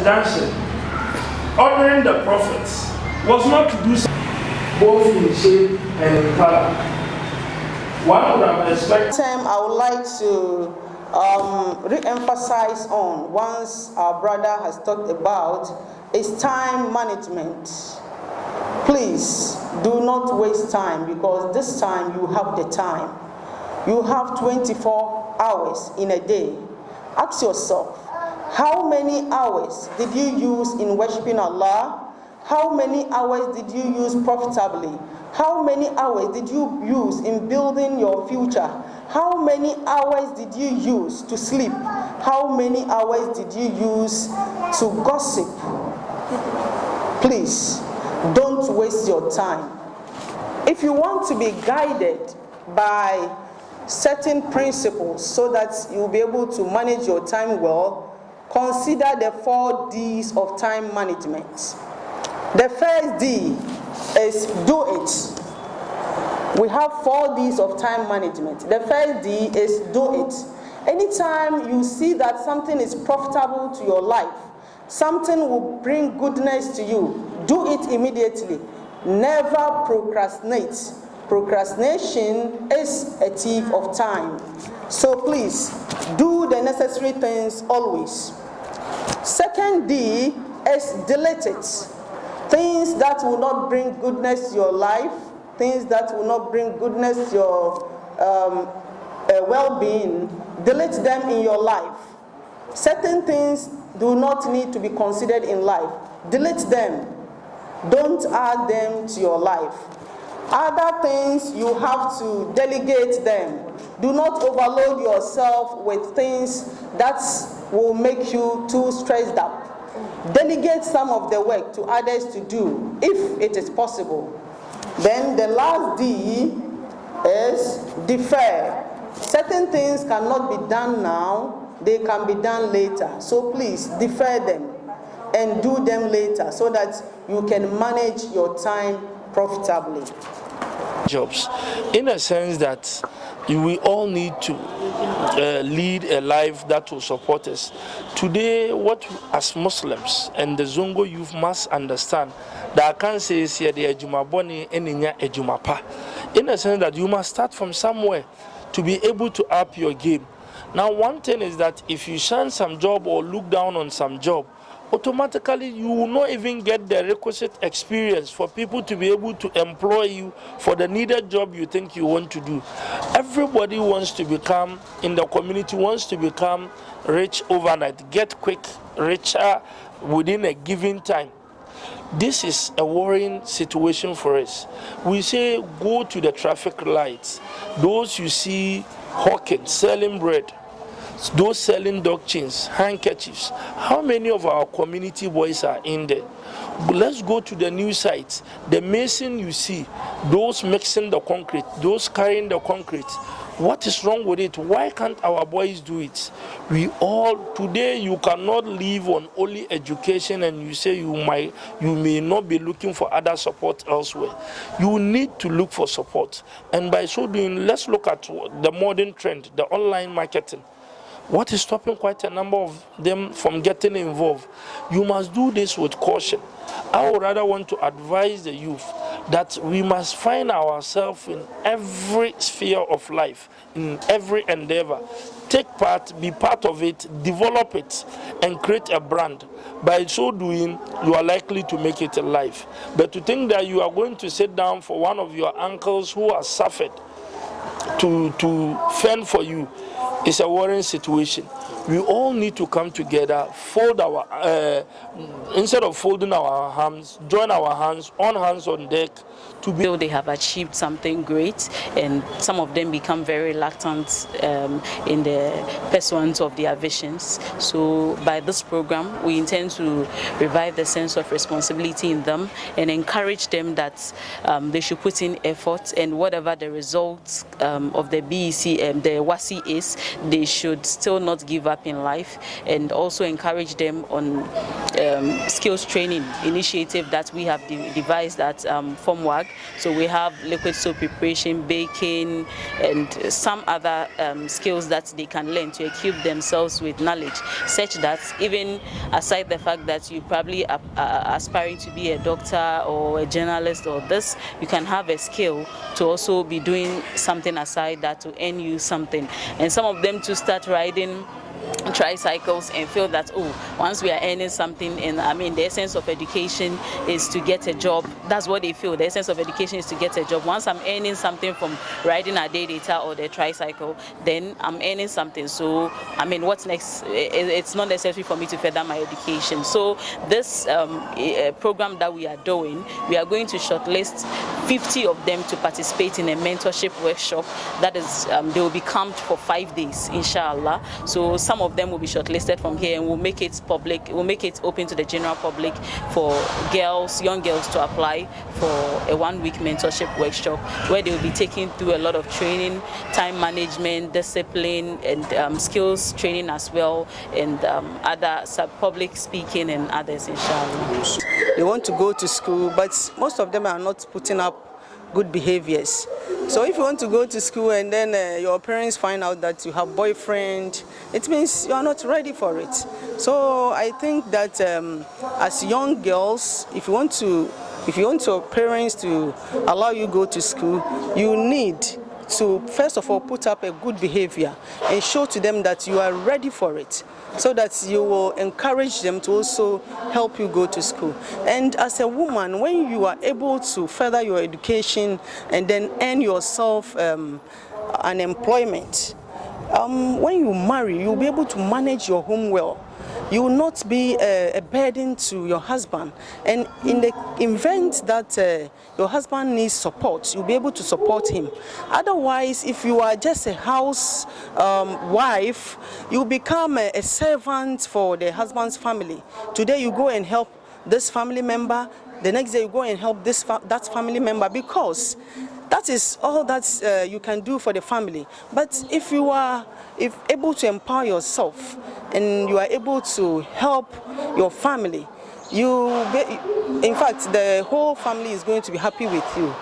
Dan said, honoring the prophets was not to do so both in shape and in color. One would have expected. I would like to re-emphasize on, once our brother has talked about, is time management. Please do not waste time, because this time you have the time. You have 24 hours in a day. Ask yourself, how many hours did you use in worshiping Allah? How many hours did you use profitably? How many hours did you use in building your future? How many hours did you use to sleep? How many hours did you use to gossip? Please, don't waste your time. If you want to be guided by certain principles so that you'll be able to manage your time well, consider the 4 Ds of time management. The first D is do it. We have 4 Ds of time management. The first D is do it. Anytime you see that something is profitable to your life, something will bring goodness to you, do it immediately. Never procrastinate. Procrastination is a thief of time. So please, do the necessary things always. Second D is delete it. Things that will not bring goodness to your life, things that will not bring goodness to your well-being, delete them in your life. Certain things do not need to be considered in life. Delete them. Don't add them to your life. Other things, you have to delegate them. Do not overload yourself with things that will make you too stressed up. Delegate some of the work to others to do, if it is possible. Then the last D is defer. Certain things cannot be done now, they can be done later. So please, defer them and do them later so that you can manage your time profitably. Jobs, in a sense that we all need to lead a life that will support us. Today, what as Muslims and the Zongo youth must understand that I can't say is here the ejumaboni eninya ejumapa. In a sense that you must start from somewhere to be able to up your game. Now, one thing is that if you shun some job or look down on some job, automatically you will not even get the requisite experience for people to be able to employ you for the needed job you think you want to do. Everybody wants to become, in the community, wants to become rich overnight, get quick, richer within a given time. This is a worrying situation for us. We say go to the traffic lights. Those you see hawking, selling bread, those selling dog chains, handkerchiefs. How many of our community boys are in there? Let's go to the new sites. The mason you see, those mixing the concrete, those carrying the concrete. What is wrong with it? Why can't our boys do it? We all, today you cannot live on only education and you say you may not be looking for other support elsewhere. You need to look for support. And by so doing, let's look at the modern trend, the online marketing. What is stopping quite a number of them from getting involved? You must do this with caution. I would rather want to advise the youth that we must find ourselves in every sphere of life, in every endeavor. Take part, be part of it, develop it, and create a brand. By so doing, you are likely to make it in life. But to think that you are going to sit down for one of your uncles who has suffered to fend for you is a worrying situation. We all need to come together, fold our, instead of folding our hands, join our hands on deck to be. They have achieved something great, and some of them become very reluctant in the pursuit of their visions. So by this program, we intend to revive the sense of responsibility in them and encourage them that they should put in effort, and whatever the results of the BEC, the WASI is, they should still not give up up in life, and also encourage them on skills training initiative that we have devised at Fomwag. So we have liquid soap preparation, baking, and some other skills that they can learn to equip themselves with knowledge, such that even aside the fact that you probably are aspiring to be a doctor or a journalist or this, you can have a skill to also be doing something aside that to earn you something. And some of them to start riding tricycles and feel that, oh, once we are earning something, and I mean the essence of education is to get a job. That's what they feel. The essence of education is to get a job. Once I'm earning something from riding a data or the tricycle, then I'm earning something. So I mean, what's next? It's not necessary for me to further my education. So this program that we are doing, we are going to shortlist 50 of them to participate in a mentorship workshop. That is, they will be camped for 5 days, inshallah. So some of them will be shortlisted from here, and we'll make it public. We'll make it open to the general public for young girls to apply for a 1-week mentorship workshop, where they will be taken through a lot of training, time management, discipline, and skills training as well, and other public speaking and others, inshallah. They want to go to school, but most of them are not putting up good behaviors. So if you want to go to school and then your parents find out that you have boyfriend, it means you are not ready for it. So I think that as young girls, if you want your parents to allow you go to school, you need to first of all put up a good behavior and show to them that you are ready for it, so that you will encourage them to also help you go to school. And as a woman, when you are able to further your education and then earn yourself an employment, when you marry, you'll be able to manage your home well. You will not be a burden to your husband. And in the event that your husband needs support, you'll be able to support him. Otherwise, if you are just a house wife, you become a servant for the husband's family. Today you go and help this family member, the next day you go and help that family member, because that is all that you can do for the family. But if you are able to empower yourself and you are able to help your family, in fact, the whole family is going to be happy with you.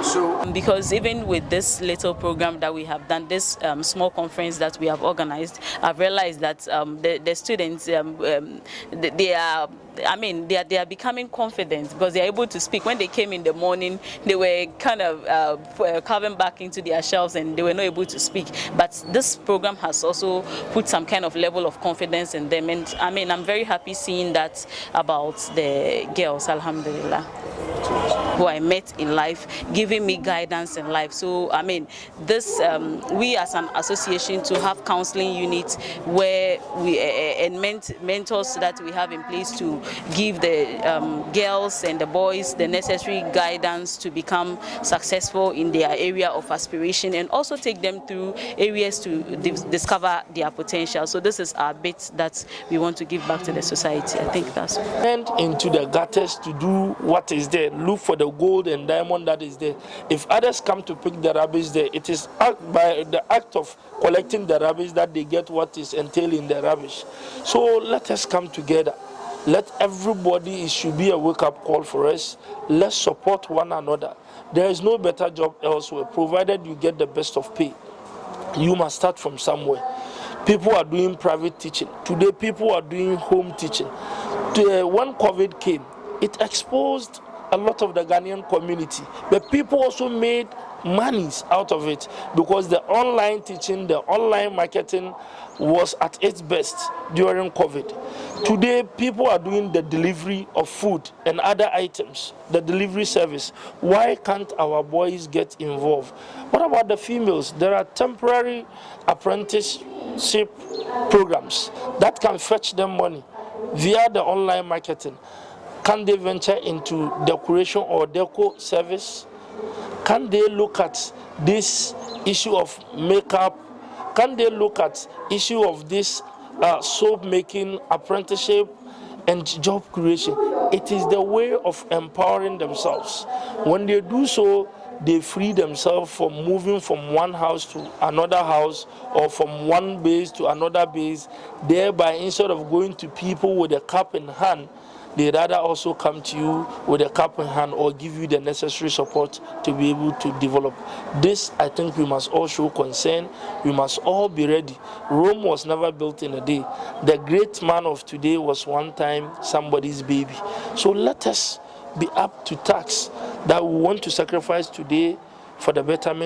So, because even with this little program that we have done, this small conference that we have organized, I've realized that the students, they are becoming confident because they are able to speak. When they came in the morning, they were kind of carving back into their shells and they were not able to speak. But this program has also put some kind of level of confidence in them. And I mean, I'm very happy seeing that about the girls, alhamdulillah, who I met in life, giving me guidance in life. So I mean, this we as an association to have counseling units where we and mentors that we have in place to give the girls and the boys the necessary guidance to become successful in their area of aspiration, and also take them through areas to discover their potential. So this is our bit that we want to give back to the society. I think that's and into the gutters to do what is there. Look for the gold and diamond that is there. If others come to pick the rubbish there, it is by the act of collecting the rubbish that they get what is entailing the rubbish. So let us come together. Let everybody, it should be a wake-up call for us. Let's support one another. There is no better job elsewhere, provided you get the best of pay. You must start from somewhere. People are doing private teaching. Today, people are doing home teaching. When COVID came, it exposed a lot of the Ghanaian community, but people also made monies out of it because the online teaching, the online marketing was at its best during COVID. Today, people are doing the delivery of food and other items, the delivery service. Why can't our boys get involved? What about the females? There are temporary apprenticeship programs that can fetch them money via the online marketing. Can they venture into decoration or deco service? Can they look at this issue of makeup? Can they look at issue of this soap making apprenticeship and job creation? It is the way of empowering themselves. When they do so, they free themselves from moving from one house to another house or from one base to another base. Thereby, instead of going to people with a cup in hand, they rather also come to you with a cup in hand or give you the necessary support to be able to develop. This, I think we must all show concern. We must all be ready. Rome was never built in a day. The great man of today was one time somebody's baby. So let us be up to task that we want to sacrifice today for the betterment